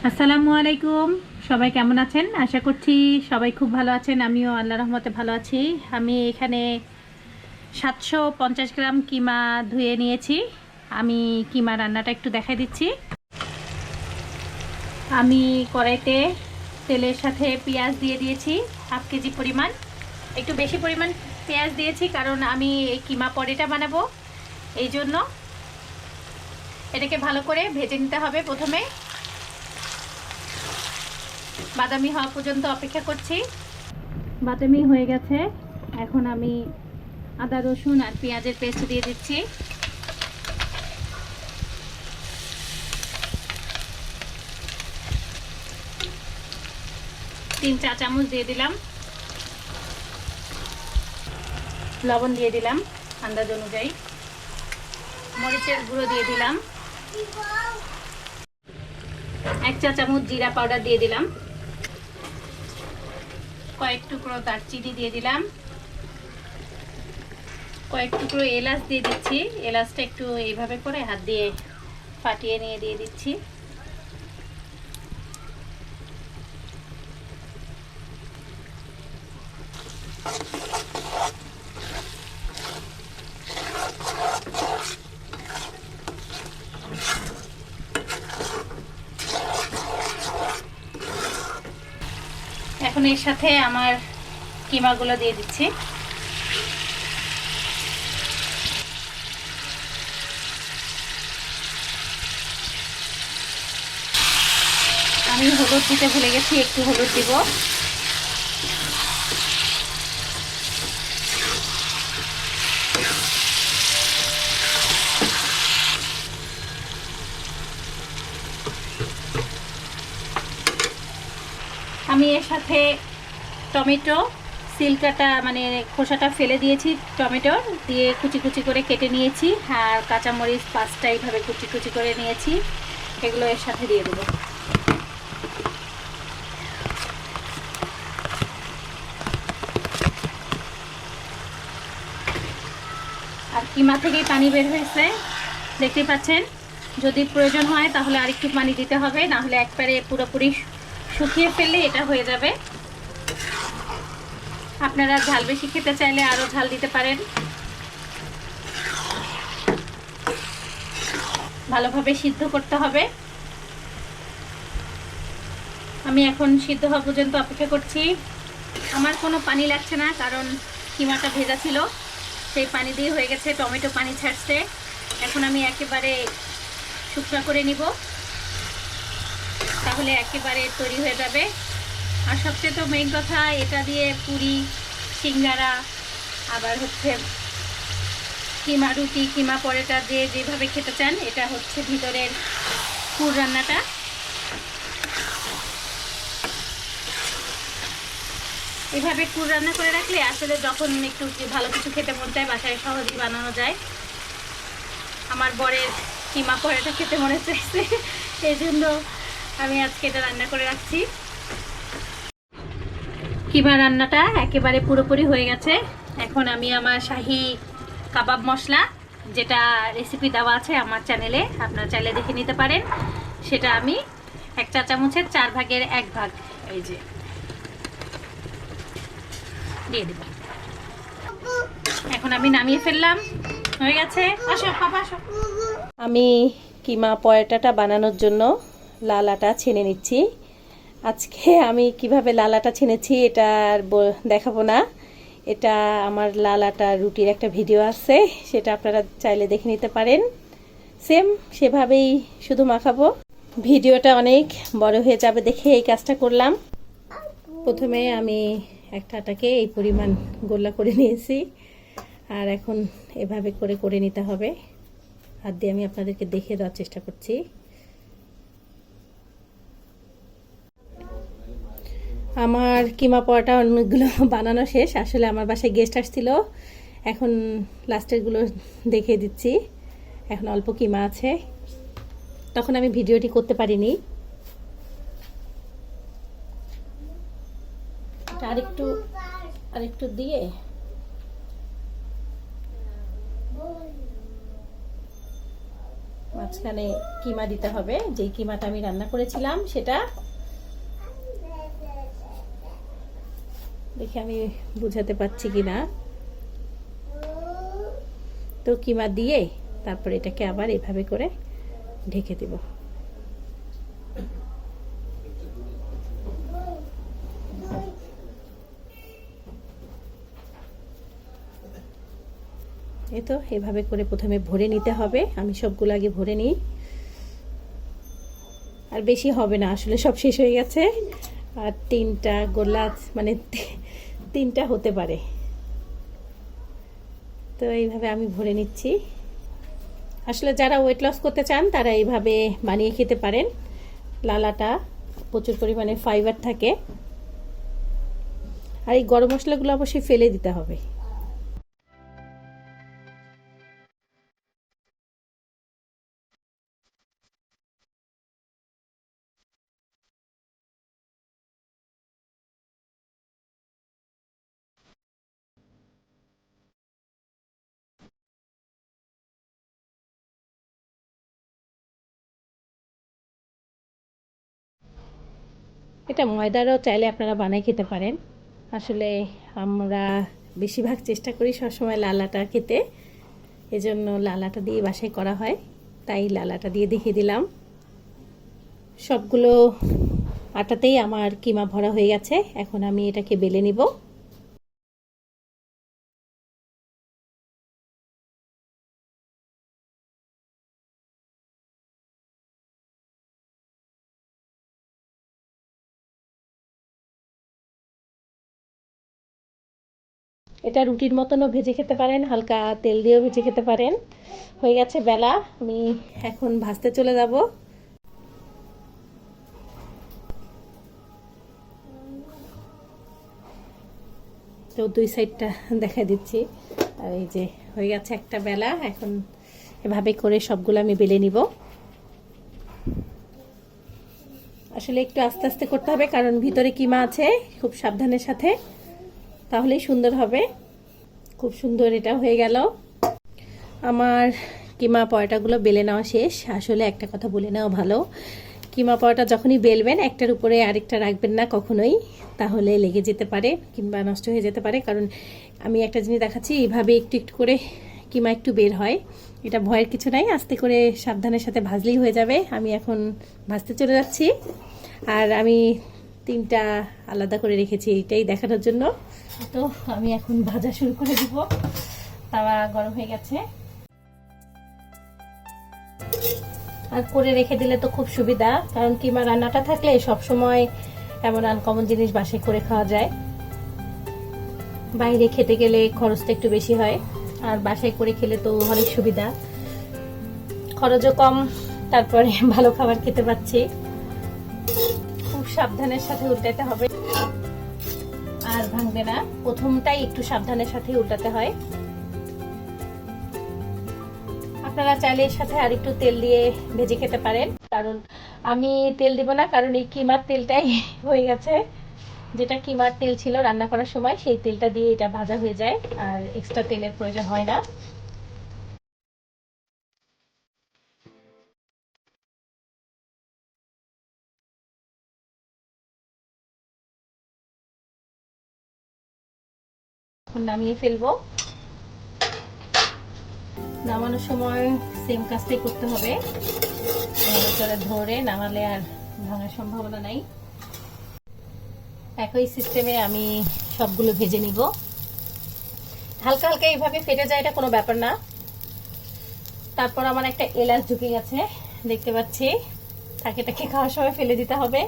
আসসালামু আলাইকুম। সবাই কেমন আছেন? আশা করছি সবাই খুব ভালো আছেন। আমিও আল্লাহর রহমতে ভালো আছি। আমি এখানে 750 গ্রাম কিমা ধুয়ে নিয়েছি। আমি কিমা রান্নাটা একটু দেখাই দিচ্ছি। আমি কড়াইতে তেলের সাথে পেঁয়াজ দিয়ে দিয়েছি হাফ কেজি পরিমাণ। একটু বেশি পরিমাণ পেঁয়াজ দিয়েছি কারণ আমি এই কিমা পরেটা বানাবো, এই জন্য এটাকে ভালো করে ভেজে নিতে হবে। প্রথমে বাদামি হওয়া পর্যন্ত অপেক্ষা করছি। বাদামি হয়ে গেছে, এখন আমি আদা রসুন আর পেঁয়াজের পেস্ট দিয়ে দিচ্ছি। তিন চা চামচ দিয়ে দিলাম। লবণ দিয়ে দিলাম আন্দাজ অনুযায়ী। মরিচের গুঁড়ো দিয়ে দিলাম। 1 চা চামচ জিরা পাউডার দিয়ে দিলাম। কয়েক টুকরো দারচিনি দিয়ে দিলাম। কয়েক টুকরো এলাচ দিয়ে দিচ্ছি। এলাচটা একটু এইভাবে করে হাত দিয়ে ফাটিয়ে নিয়ে দিয়ে দিচ্ছি। এখন এর সাথে আমার কিমাগুলো দিয়ে দিচ্ছি। আমি হলুদ দিতে ভুলে গেছি, একটু হলুদ দিব। আমি এর সাথে টমেটো সিলকাটা মানে খোসাটা ফেলে দিয়েছি, টমেটোর দিয়ে কুচি কুচি করে কেটে নিয়েছি, আর কাঁচামরিচ 5টা এইভাবে কুচি কুচি করে নিয়েছি। এগুলো এর সাথে দিয়ে দেবো। আর কিমা থেকেই পানি বের হয়েছে, দেখতে পাচ্ছেন। যদি প্রয়োজন হয় তাহলে আরেকটু পানি দিতে হবে, না হলে একবারে পুরোপুরি শুকিয়ে ফেললে এটা হয়ে যাবে। আপনারা ঝাল বেশি খেতে চাইলে আরও ঝাল দিতে পারেন। ভালোভাবে সিদ্ধ করতে হবে। আমি এখন সিদ্ধ হওয়া পর্যন্ত অপেক্ষা করছি। আমার কোনো পানি লাগছে না কারণ কিমাটা ভেজা ছিল, সেই পানি দিয়ে হয়ে গেছে। টমেটো পানি ছাড়ছে। এখন আমি একেবারে শুকনো করে নিব, তাহলে একেবারে তৈরি হয়ে যাবে। আর সবচেয়ে তো মেইন কথা, এটা দিয়ে পুরি, সিঙ্গারা, আবার হচ্ছে কিমা রুটি, কিমা পরোটা দিয়ে যেভাবে খেতে চান, এটা হচ্ছে ভিতরের পুর রান্নাটা। এভাবে পুর রান্না করে রাখলে আসলে যখন একটু ভালো কিছু খেতে মন চায় বাসায় সহজেই বানানো যায়। আমার বরের কিমা পরোটা খেতে মনে চাইছে, এই জন্য আমি আজকে এটা রান্না করে রাখছি। কিমা রান্নাটা একেবারে পুরোপুরি হয়ে গেছে। এখন আমি আমার শাহী কাবাব মশলা, যেটা রেসিপি দেওয়া আছে আমার চ্যানেলে, আপনারা চাইলে দেখে নিতে পারেন, সেটা আমি 1 চা চামচের 4 ভাগের 1 ভাগ এই যে দিয়ে দেব। এখন আমি নামিয়ে ফেললাম, হয়ে গেছে। আসো পাপা আসো। আমি কিমা পরোটাটা বানানোর জন্য লাল আটা ছেনে নিচ্ছি। আজকে আমি কিভাবে লাল আটা ছেনেছি এটা আর দেখাবো না। এটা আমার লাল আটা রুটির একটা ভিডিও আছে, সেটা আপনারা চাইলে দেখে নিতে পারেন। সেম সেভাবেই শুধু মাখাবো। ভিডিওটা অনেক বড় হয়ে যাবে দেখে এই কাজটা করলাম। প্রথমে আমি একটা আটাকে এই পরিমাণ গোলা করে নিয়েছি, আর এখন এভাবে করে করে নিতে হবে। হাত দিয়ে আমি আপনাদেরকে দেখিয়ে দেওয়ার চেষ্টা করছি। আমার কিমা পরোটা অনেকগুলো বানানো শেষ। আসলে আমার বাসায় গেস্ট আসছিল, এখন লাস্টেরগুলো দেখিয়ে দিচ্ছি। এখন অল্প কিমা আছে, তখন আমি ভিডিওটি করতে পারিনি। আরেকটু দিয়ে মাঝখানে কিমা দিতে হবে, যেই কিমাটা আমি রান্না করেছিলাম সেটা। দেখি আমি বুঝাতে পারছি কিনা। তো কিমা দিয়ে তারপর এটাকে আবার এভাবে করে ঢেকে দেব। এই তো এভাবে করে প্রথমে ভরে নিতে হবে। আমি সবগুলো আগে ভরে নিই, আর বেশি হবে না, আসলে সব শেষ হয়ে গেছে। আর 3টা গোলা মানে 3টা হতে পারে। তো এইভাবে আমি ভরে নিচ্ছি। আসলে যারা ওয়েট লস করতে চান তারা এইভাবে বানিয়ে খেতে পারেন। লালাটা প্রচুর পরিমাণে ফাইবার থাকে। আর এই গরম মশলাগুলো অবশ্যই ফেলে দিতে হবে। এটা ময়দারও চাইলে আপনারা বানাই খেতে পারেন। আসলে আমরা বেশিরভাগ চেষ্টা করি সবসময় লালাটা খেতে, এজন্য লালাটা দিয়ে বাসায় করা হয়, তাই লালাটা দিয়ে দেখিয়ে দিলাম। সবগুলো আটাতেই আমার কিমা ভরা হয়ে গেছে। এখন আমি এটাকে বেলে নিব। এটা রুটির মতনও ভেজে খেতে পারেন, হালকা তেল দিয়েও ভেজে খেতে পারেন। হয়ে গেছে বেলা, আমি এখন ভাজতে চলে যাব। তো 2 সাইডটা দেখা দিচ্ছি। আর এই যে হয়ে গেছে একটা বেলা। এখন এভাবে করে সবগুলো আমি বেলে নিব। আসলে একটু আস্তে আস্তে করতে হবে, কারণ ভিতরে কিমা আছে। খুব সাবধানের সাথে, তাহলেই সুন্দর হবে। খুব সুন্দর এটা হয়ে গেল। আমার কিমা পরোটাগুলো বেলে নেওয়া শেষ। আসলে একটা কথা বলে নেওয়া ভালো, কিমা পরোটা যখনই বেলবেন একটার উপরে আরেকটা রাখবেন না কখনোই, তাহলে লেগে যেতে পারে কিংবা নষ্ট হয়ে যেতে পারে। কারণ আমি একটা জিনিস দেখাচ্ছি, এইভাবে একটু একটু করে কিমা একটু বের হয়। এটা ভয়ের কিছু নাই, আস্তে করে সাবধানের সাথে ভাজলেই হয়ে যাবে। আমি এখন ভাজতে চলে যাচ্ছি। আর আমি 3টা আলাদা করে রেখেছি এইটাই দেখানোর জন্য। তো আমি এখন ভাজা শুরু করে দিব। তাওয়া গরম হয়ে গেছে। আর করে রেখে দিলে তো খুব সুবিধা, কারণ কিমা রান্নাটা থাকলে সব সময় এমন আনকমন জিনিস বাসায় করে খাওয়া যায়। বাইরে খেতে গেলে খরচটা একটু বেশি হয়, আর বাসায় করে খেলে তো অনেক সুবিধা, খরচও কম, তারপরে ভালো খাবার খেতে পাচ্ছি। খুব সাবধানের সাথে উল্টাতে হবে, আর ভাঙবে না। প্রথমটাই একটু সাবধানের সাথে উল্টাতে হয়। আপনারা চাইলে এর সাথে আর একটু তেল দিয়ে ভেজে খেতে পারেন, কারণ আমি তেল দিব না, কারণ এই কিমার তেলটাই হয়ে গেছে। যেটা কিমার তেল ছিল রান্না করার সময়, সেই তেলটা দিয়ে এটা ভাজা হয়ে যায়, আর এক্সট্রা তেলের প্রয়োজন হয় না। এখন নামিয়ে ফেলবো। নামানোর সময় সেম কাজটাই করতে হবে, ধরে নামালে আর ভাঙার সম্ভাবনা নাই। একই সিস্টেমে আমি সবগুলো ভেজে নিব। হালকা হালকা এইভাবে ফেটে যায়, এটা কোনো ব্যাপার না। তারপর আমার একটা এলাচ ঢুকে গেছে, দেখতে পাচ্ছি। তাকে খাওয়ার সময় ফেলে দিতে হবে।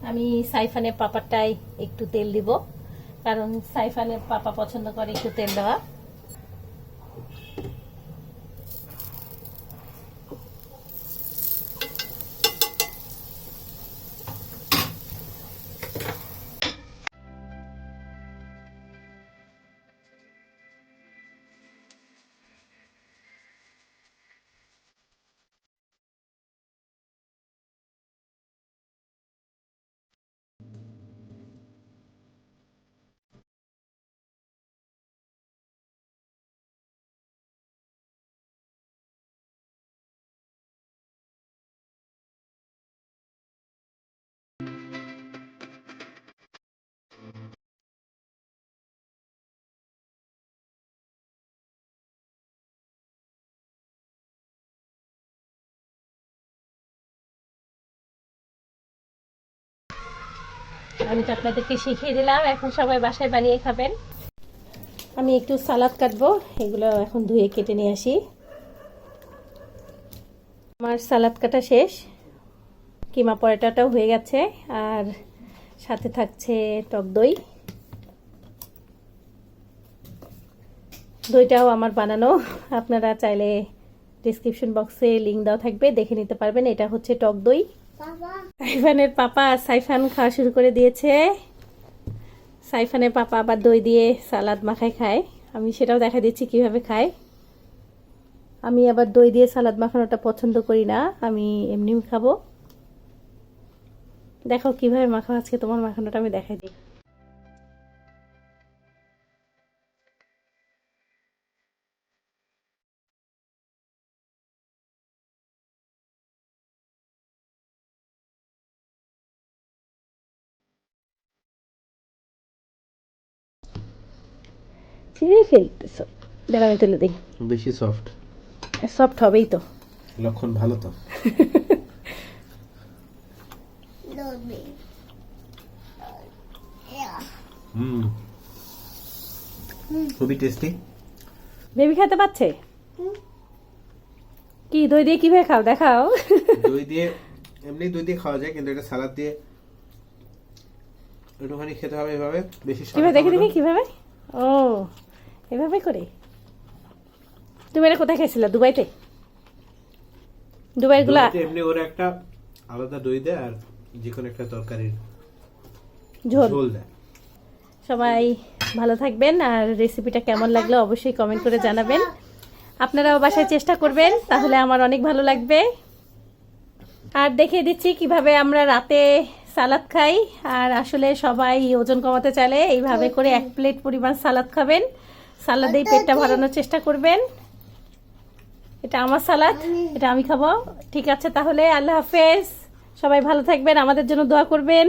আমি সাইফানের পাপাটাই একটু তেল দিব, কারণ সাইফানের পাপা পছন্দ করে একটু তেল দেওয়া। আমি তো আপনাদেরকে শিখিয়ে দিলাম, এখন সবাই বাসায় বানিয়ে খাবেন। আমি একটু সালাদ কাটবো, এগুলো এখন ধুয়ে কেটে নিয়ে আসি। আমার সালাদ কাটা শেষ, কিমা পরোটাটাও হয়ে গেছে, আর সাথে থাকছে টক দই। দইটাও আমার বানানো, আপনারা চাইলে ডিসক্রিপশন বক্সে লিংক দেওয়া থাকবে, দেখে নিতে পারবেন। এটা হচ্ছে টক দই। সাইফানের পাপা সাইফান খাওয়া শুরু করে দিয়েছে। সাইফানের পাপা আবার দই দিয়ে সালাদ মাখায় খায়, আমি সেটাও দেখা দিচ্ছি কিভাবে খায়। আমি আবার দই দিয়ে সালাদ মাখানোটা পছন্দ করি না, আমি এমনি খাবো। দেখো কিভাবে মাখাও, আজকে তোমার মাখানোটা আমি দেখাই দিই। ছিঁড়ে ফেলতেছো, দাঁড়া আমি তুলে দিই। বেশি সফট সফট হবেই তো, লক্ষণ ভালো তো। খুবই টেস্টি। বেবি খেতে পাচ্ছে কি? দই দিয়ে কিভাবে খাও দেখাও। দই দিয়ে এমনি দই দিয়ে খাওয়া যায়, কিন্তু এটা সালাদ দিয়ে একটুখানি খেতে হবে এভাবে, বেশি কিভাবে দেখে দেখি কিভাবে। ও এভাবে করে। তুমি এটা কোথায় খেয়েছিলে? দুবাইতে? দুবাইয়ের গুলা এমনি ওরা একটা আলাদা দই দেয়, আর যে কোনো একটা তরকারির ঝোল দেয়। সবাই ভালো থাকবেন, আর রেসিপিটা কেমন লাগলো অবশ্যই কমেন্ট করে জানাবেন। আপনারাও বাসায় চেষ্টা করবেন, তাহলে আমার অনেক ভালো লাগবে। আর দেখিয়ে দিচ্ছি কিভাবে আমরা রাতে সালাদ খাই। আর আসলে সবাই ওজন কমাতে চাইলে এইভাবে করে 1 প্লেট পরিমাণ সালাদ খাবেন, সালাদেই পেটটা ভরানোর চেষ্টা করবেন। এটা আমার সালাদ, এটা আমি খাবো। ঠিক আছে তাহলে, আল্লাহ হাফেজ। সবাই ভালো থাকবেন, আমাদের জন্য দোয়া করবেন।